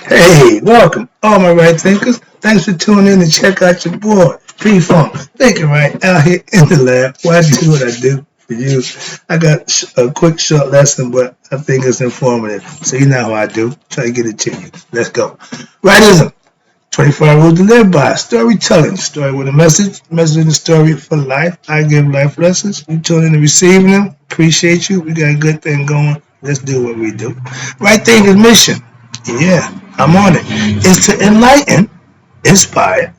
Hey, welcome, all my right thinkers. Thanks for tuning in to check out your boy, P-Funk. Thinking right out here in the lab. Why I do what I do for you. I got a quick, short lesson, but I think it's informative. So you know how I do. Try to get it to you. Let's go. Rightism. 24 rules to live by. Storytelling. Story with a message. Message in the story for life. I give life lessons. You tune in to receiving them. Appreciate you. We got a good thing going. Let's do what we do. Right thing is mission. Yeah, I'm on it. Is to enlighten, inspire,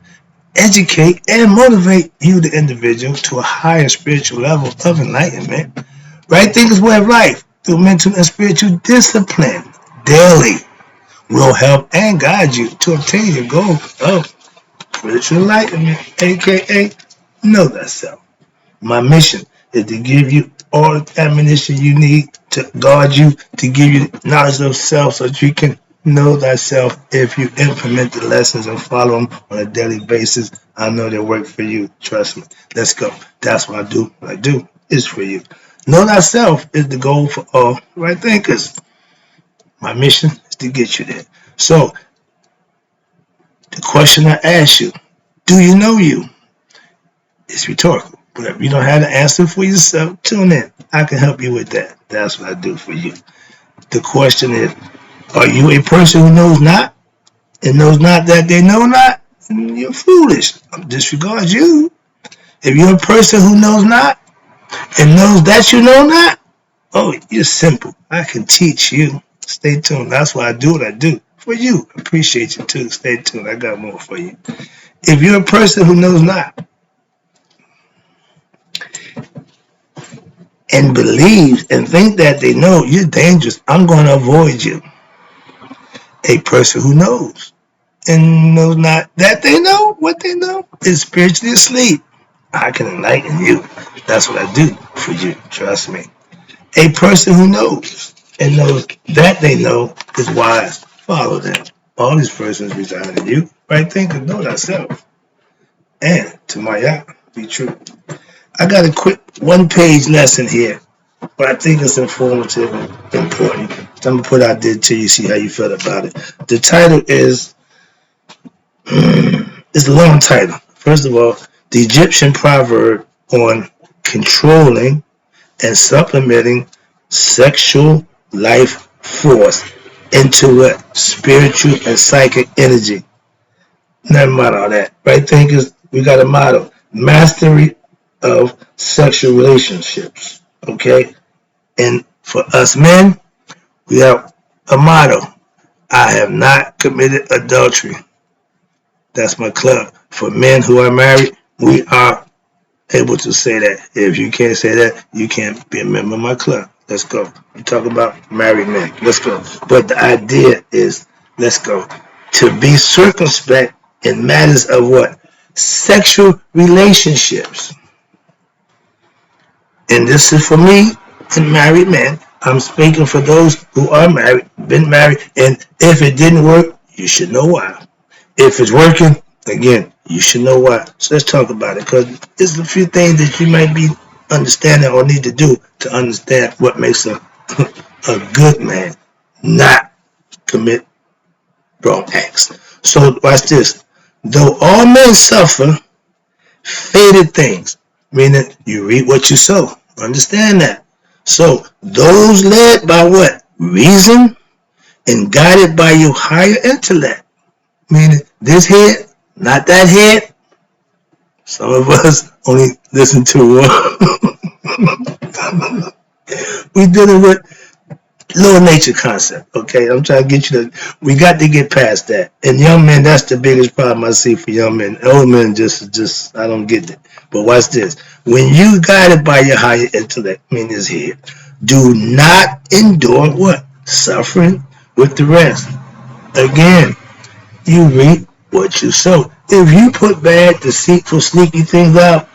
educate, and motivate you, the individual, to a higher spiritual level of enlightenment. Right thing is way of life through mental and spiritual discipline daily will help and guide you to obtain your goal of spiritual enlightenment, aka know thyself. My mission is to give you all the ammunition you need to guard you, to give you knowledge of self so that you can know thyself. If you implement the lessons and follow them on a daily basis, I know they'll work for you. Trust me. Let's go. That's what I do. What I do is for you. Know thyself is the goal for all right thinkers. My mission is to get you there. So, the question I ask you, do you know you? It's rhetorical. But if you don't have the answer for yourself, tune in. I can help you with that. That's what I do for you. The question is, are you a person who knows not and knows not that they know not? You're foolish. Disregard you. If you're a person who knows not and knows that you know not, oh, you're simple. I can teach you. Stay tuned. That's why I do what I do for you. Appreciate you too. Stay tuned. I got more for you. If you're a person who knows not and believes and think that they know, you're dangerous. I'm going to avoid you. A person who knows and knows not that they know what they know is spiritually asleep. I can enlighten you. That's what I do for you. Trust me. A person who knows and knows that they know is wise. Follow them. All these persons reside in you. Right thinker, know thyself. And to my yacht, be true. I got a quick one-page lesson here, but I think it's informative and important. So I'm going to put out there to you, see how you feel about it. The title is, it's a long title. First of all, the Egyptian proverb on controlling and supplementing sexual life force into what? Spiritual and psychic energy. Never mind all that. Right thinkers, we got a motto. Mastery of sexual relationships. Okay? And for us men, we have a motto. I have not committed adultery. That's my club. For men who are married, we are able to say that. If you can't say that, you can't be a member of my club. Let's go. We talk about married men. Let's go. But the idea is, let's go. To be circumspect in matters of what? Sexual relationships. And this is for me and married men. I'm speaking for those who are married, been married, and if it didn't work, you should know why. If it's working, again, you should know why. So let's talk about it, because there's a few things that you might be understanding or need to do to understand what makes a good man not commit wrong acts. So watch this. Though all men suffer faded things, meaning you reap what you sow. Understand that. So those led by what? Reason and guided by your higher intellect, meaning this head, not that head. Some of us only listen to one. We dealing with lower nature concept, okay? I'm trying to get you to, we got to get past that. And young men, that's the biggest problem I see for young men. Old men just, I don't get it. But watch this. When you guided by your higher intellect, meaning his head, do not endure what? Suffering with the rest. Again, you reap what you sow. If you put bad, deceitful, sneaky things out,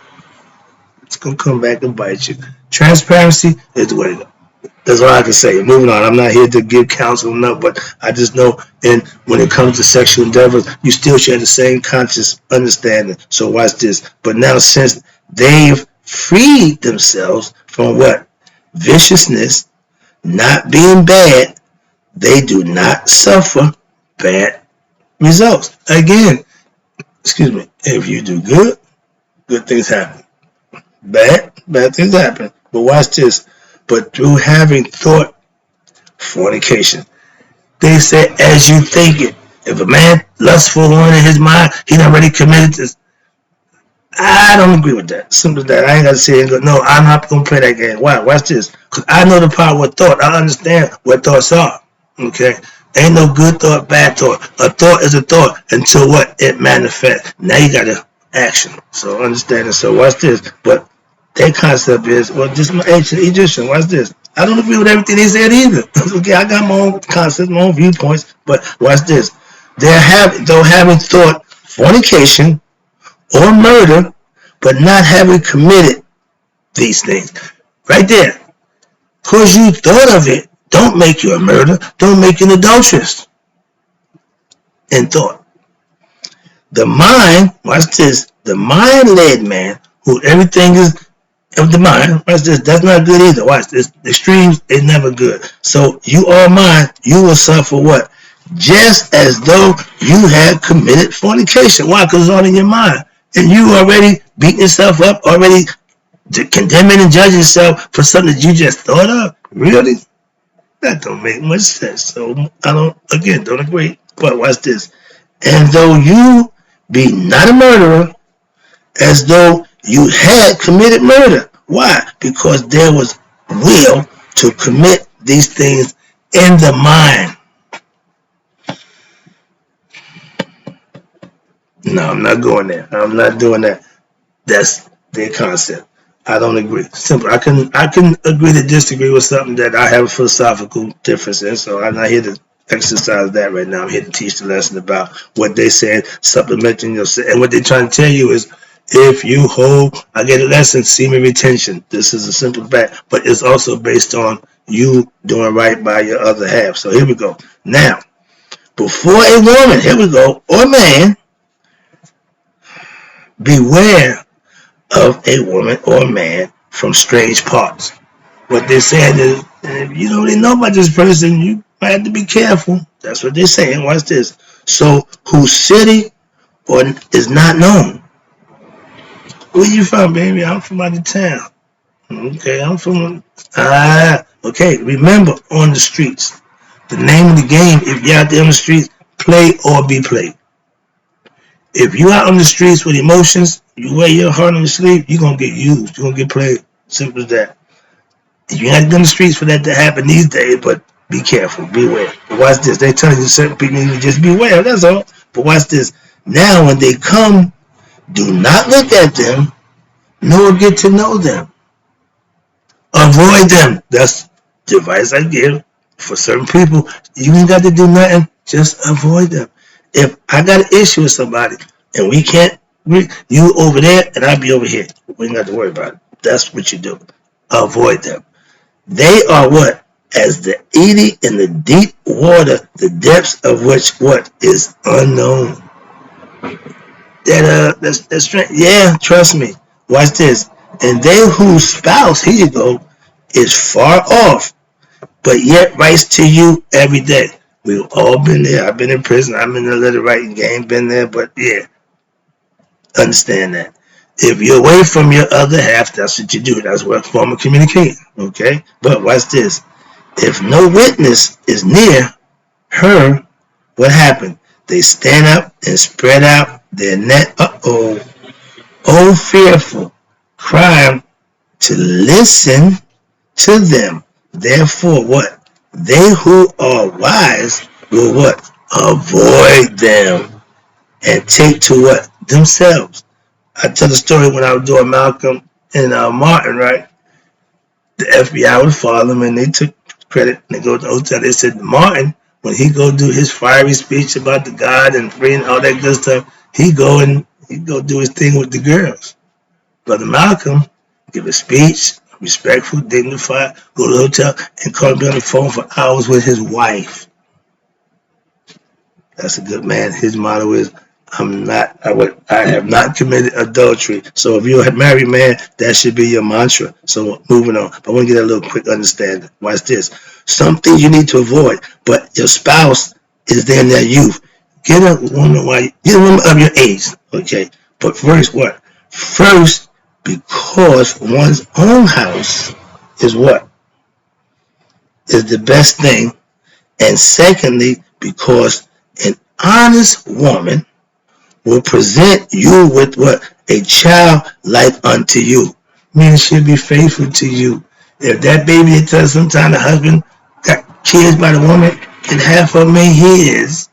it's going to come back and bite you. Transparency is the way to go. That's all I can say. Moving on. I'm not here to give counsel, no, but I just know, and when it comes to sexual endeavors, you still share the same conscious understanding. So watch this. But now, since they've freed themselves from what? Viciousness, not being bad, they do not suffer bad results. Again, excuse me, if you do good, good things happen. Bad things happen. But watch this. But through having thought, fornication. They say, as you think it. If a man lustful one in his mind, he already committed this. I don't agree with that. Simple as that. I ain't got to say it. No, I'm not going to play that game. Why? Watch this. Because I know the power of thought. I understand what thoughts are. Okay? Ain't no good thought, bad thought. A thought is a thought until what? It manifests. Now you got to action. So understand it. So watch this. But their concept is, well, this is my ancient Egyptian. Watch this. I don't agree with everything they said either. Okay, I got my own concepts, my own viewpoints. But watch this. Though having thought fornication or murder, but not having committed these things. Right there. Because you thought of it, don't make you a murderer, don't make you an adulteress. In thought. The mind, watch this, the mind-led man, who everything is of the mind, watch this, that's not good either. Watch this, extremes is never good. So you are mind, you will suffer what? Just as though you had committed fornication. Why? Because it's all in your mind. And you already beating yourself up, already condemning and judging yourself for something that you just thought of. Really? That don't make much sense. So I don't agree. But watch this. And though you be not a murderer, as though you had committed murder. Why? Because there was will to commit these things in the mind. No, I'm not going there. I'm not doing that. That's their concept. I don't agree. Simple. I can agree to disagree with something that I have a philosophical difference in. So I'm not here to exercise that right now. I'm here to teach the lesson about what they said, supplementing yourself. And what they're trying to tell you is, if you hold, I get a lesson, semen retention. This is a simple fact, but it's also based on you doing right by your other half. So here we go. Now, before a woman, here we go, or man, beware of a woman or man from strange parts. What they're saying is, if you don't really know about this person, you might have to be careful. That's what they're saying. Watch this. So, whose city or is not known. Where you from, baby? I'm from out of town. Okay, I'm from. Okay. Remember, on the streets. The name of the game, if you're out there on the streets, play or be played. If you out on the streets with emotions, you wear your heart on your sleeve, you're going to get used. You're going to get played. Simple as that. You ain't on the streets for that to happen these days, but be careful. Beware. But watch this. They telling you certain people need to just beware. That's all. But watch this. Now, when they come, do not look at them, nor get to know them. Avoid them. That's the advice I give for certain people. You ain't got to do nothing. Just avoid them. If I got an issue with somebody and we can't, you over there and I'll be over here. We ain't got to worry about it. That's what you do. Avoid them. They are what? As the Edie in the deep water, the depths of which what is unknown. That's strength. Yeah, trust me. Watch this. And they whose spouse, here you go, is far off, but yet writes to you every day. We've all been there. I've been in prison. I'm in the letter writing game. Been there, but yeah, understand that. If you're away from your other half, that's what you do. That's what form of communicating. Okay? But watch this. If no witness is near her, what happened? They stand up and spread out their net. Oh, fearful crime to listen to them. Therefore, what? They who are wise will what? Avoid them and take to what? Themselves. I tell the story when I was doing Malcolm and Martin, right? The FBI would follow them and they took credit and they go to the hotel. They said Martin, when he go do his fiery speech about the God and freedom, all that good stuff, he go do his thing with the girls. Brother Malcolm give a speech, respectful, dignified, go to the hotel and call me on the phone for hours with his wife. That's a good man. His motto is, I have not committed adultery. So if you're a married man, that should be your mantra. So moving on. I want to get a little quick understanding. Watch this. Some things you need to avoid, but your spouse is there in their youth. Get a woman of your age, okay? But first, what? First, because one's own house is what? Is the best thing. And secondly, because an honest woman will present you with what? A child like unto you. Meaning she'll be faithful to you. If that baby that tells sometime the husband got kids by the woman and half of them ain't his,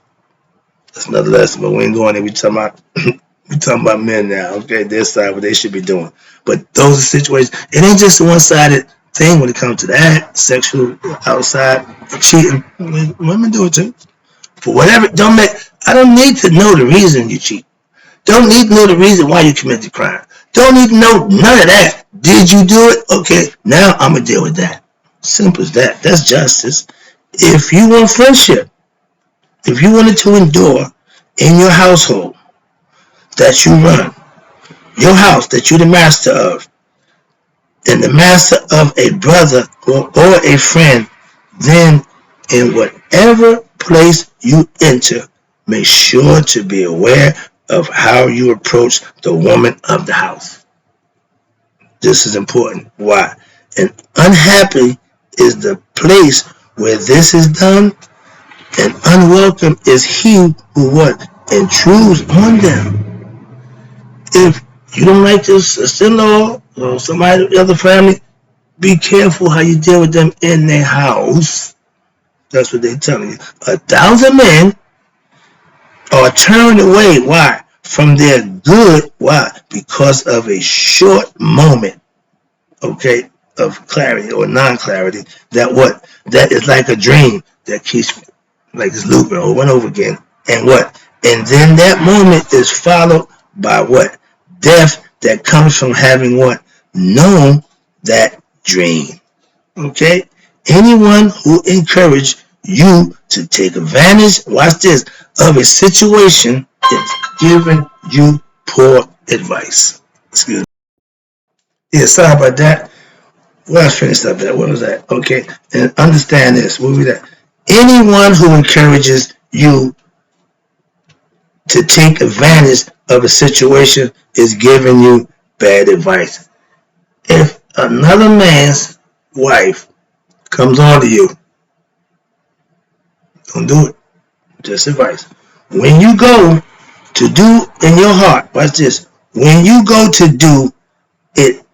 that's another lesson, but we ain't going there. We talking about men now, okay? Their side, what they should be doing. But those are situations. It ain't just a one-sided thing when it comes to that. Sexual, outside, cheating. Women do it too. For whatever, I don't need to know the reason you cheat. Don't need to know the reason why you committed the crime. Don't need to know none of that. Did you do it? Okay, now I'm going to deal with that. Simple as that. That's justice. If you want friendship, if you wanted to endure in your household that you run, your house that you're the master of, and the master of a brother or a friend, then in whatever place you enter, make sure to be aware of how you approach the woman of the house. This is important. Why? And unhappy is the place where this is done, and unwelcome is he who what? Intrudes on them. If you don't like this sister-in-law or somebody in the other family, be careful how you deal with them in their house. That's what they're telling you. 1,000 men are turned away. Why? From their good. Why? Because of a short moment, okay, of clarity or non-clarity. That what? That is like a dream that keeps like it's looping over and over again. And what? And then that moment is followed by what? Death that comes from having what? Known that dream. Okay? Anyone who encouraged you to take advantage, watch this, of a situation is giving you poor advice. Excuse me. Yeah, sorry about that. Well, I finished up that. What was that? Okay. And understand this. What was that? Anyone who encourages you to take advantage of a situation is giving you bad advice. If another man's wife comes on to you, don't do it. Just advice. When you go to do in your heart, watch this. When you go to do it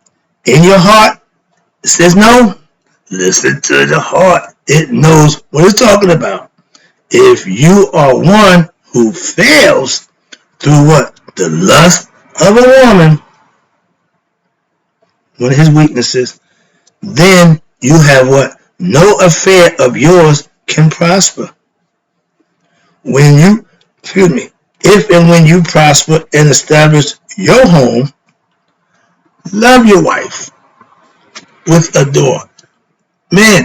in your heart, it says no. Listen to the heart. It knows what it's talking about. If you are one who fails through what? The lust of a woman, one of his weaknesses, then you have what? No affair of yours can prosper. When you, if and when you prosper and establish your home, love your wife with a door. Man,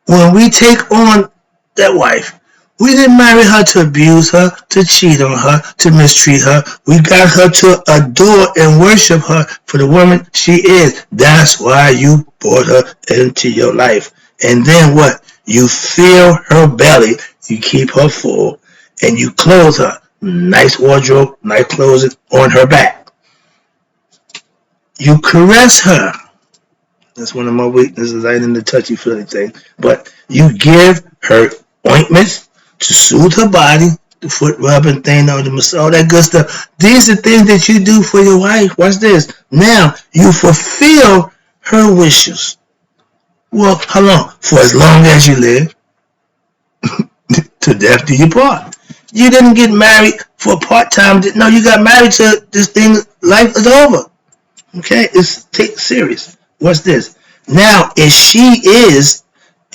when we take on that wife, we didn't marry her to abuse her, to cheat on her, to mistreat her. We got her to adore and worship her for the woman she is. That's why you brought her into your life. And then what? You fill her belly, you keep her full, and you clothe her. Nice wardrobe, nice clothes on her back. You caress her. That's one of my weaknesses. I ain't in the touchy-feely thing. But you give her ointments to soothe her body, the foot rubbing thing, all that good stuff. These are things that you do for your wife. Watch this. Now, you fulfill her wishes. Well, how long? For as long as you live. To death do you part. You didn't get married for part-time. No, you got married to this thing. Life is over. Okay? Take it serious. What's this? Now, if she is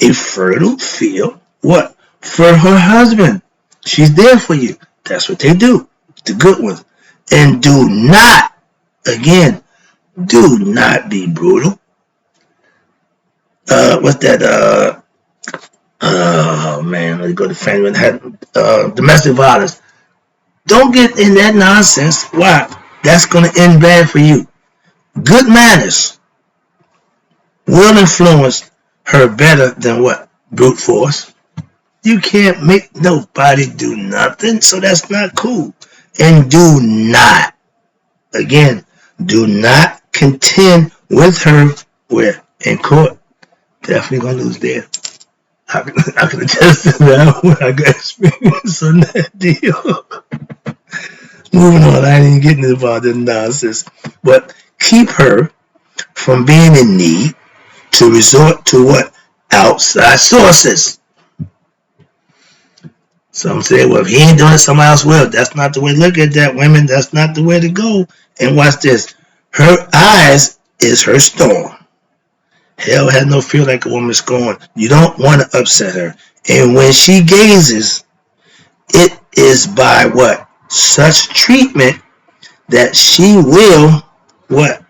a fertile field, what? For her husband. She's there for you. That's what they do. The good ones. And do not, again, do not be brutal. What's that? Oh, man. Let's go to family. Domestic violence. Don't get in that nonsense. Why? That's going to end bad for you. Good manners will influence her better than what? Brute force. You can't make nobody do nothing, so that's not cool. And do not, again, do not contend with her where in court. Definitely gonna lose there. I can attest to that when I got experience on that deal. Moving on, I ain't even getting involved in nonsense. But keep her from being in need to resort to what? Outside sources. Some say, well, if he ain't doing it, somebody else will. That's not the way to look at that, women. That's not the way to go. And watch this. Her eyes is her storm. Hell has no fear like a woman scorned. You don't want to upset her. And when she gazes, it is by what? Such treatment that she will what?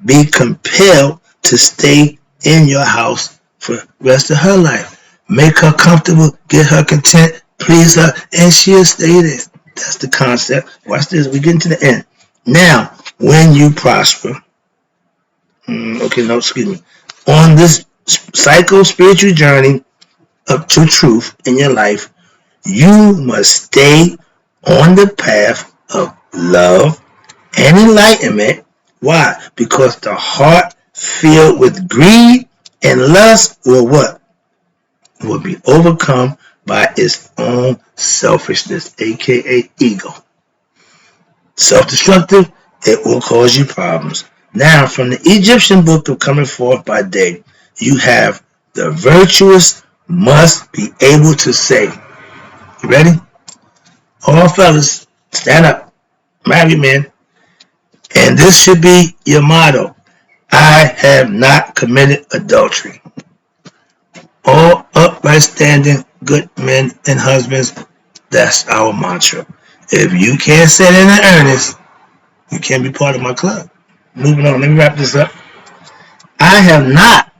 Be compelled to stay in your house for the rest of her life. Make her comfortable, get her content, please her, and she'll stay there. That's the concept. Watch this. We get into the end. Now, when you prosper, on this psycho-spiritual journey up to truth in your life, you must stay on the path of love and enlightenment. Why? Because the heart filled with greed and lust will what? Will be overcome by its own selfishness, aka ego. Self-destructive, it will cause you problems. Now, from the Egyptian book of Coming Forth by Day, you have the virtuous must be able to say, you ready? All fellas, stand up, married men, and this should be your motto. I have not committed adultery. All upright standing good men and husbands, that's our mantra. If you can't say it in earnest, you can't be part of my club. Moving on, let me wrap this up. I have not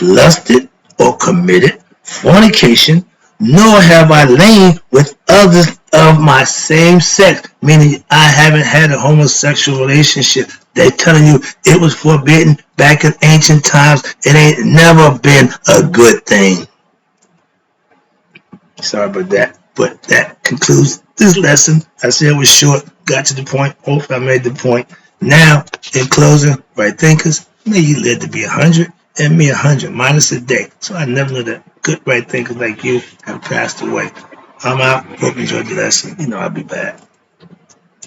lusted or committed fornication, nor have I lain with others of my same sex, meaning I haven't had a homosexual relationship. They're telling you it was forbidden back in ancient times. It ain't never been a good thing. Sorry about that, but that concludes this lesson. I said it was short, got to the point. Hopefully I made the point. Now, in closing, right thinkers, may you live to be 100 and me 100 minus a day. So I never know that good right thinkers like you have passed away. I'm out. Hope you enjoyed the lesson. You know I'll be back.